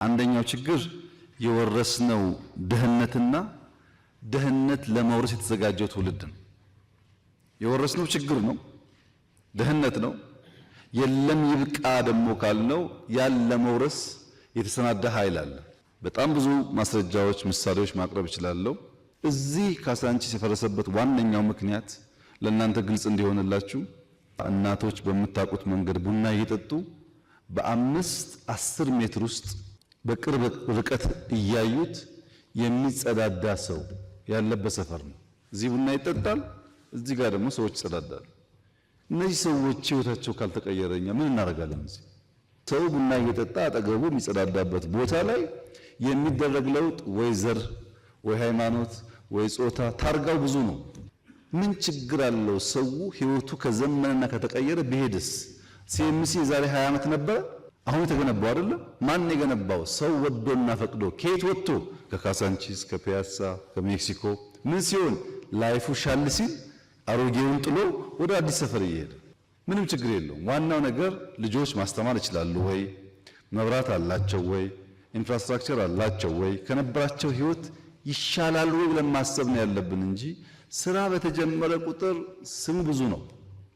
አንደኛው ችግር የወረስነው ድህነትና ድህነት ለመውረስ የተዘጋጀው ትውልድ ነው። የወረስነው ችግር ነው፣ ድህነት ነው። የለም ይብቃ ደግሞ ካልነው ያን ለመውረስ የተሰናዳ ኃይል አለ። በጣም ብዙ ማስረጃዎች፣ ምሳሌዎች ማቅረብ እችላለሁ። እዚህ ካሳንቺስ የፈረሰበት ዋነኛው ምክንያት ለእናንተ ግልጽ እንዲሆንላችሁ እናቶች በምታውቁት መንገድ ቡና እየጠጡ በ5-10 ሜትር ውስጥ በቅርብ ርቀት እያዩት የሚጸዳዳ ሰው ያለበት ሰፈር ነው። እዚህ ቡና ይጠጣል፣ እዚህ ጋር ደግሞ ሰዎች ይጸዳዳሉ። እነዚህ ሰዎች ህይወታቸው ካልተቀየረኛ ምን እናደርጋለን? እዚህ ሰው ቡና እየጠጣ አጠገቡ የሚጸዳዳበት ቦታ ላይ የሚደረግ ለውጥ ወይ ዘር ወይ ሃይማኖት ወይ ጾታ ታርጋው ብዙ ነው። ምን ችግር አለው? ሰው ህይወቱ ከዘመነና ከተቀየረ ቢሄድስ? ሲኤምሲ የዛሬ 20 ዓመት ነበረ፣ አሁን የተገነባው አይደለም። ማን የገነባው? ሰው ወዶና ፈቅዶ። ከየት ወጥቶ? ከካሳንቺስ፣ ከፒያሳ፣ ከሜክሲኮ። ምን ሲሆን ላይፉ ሻል ሲል አሮጌውን ጥሎ ወደ አዲስ ሰፈር እየሄደ ምንም ችግር የለውም። ዋናው ነገር ልጆች ማስተማር ይችላሉ ወይ? መብራት አላቸው ወይ? ኢንፍራስትራክቸር አላቸው ወይ? ከነበራቸው ህይወት ይሻላሉ ወይ ብለን ማሰብ ነው ያለብን እንጂ ስራ በተጀመረ ቁጥር ስሙ ብዙ ነው።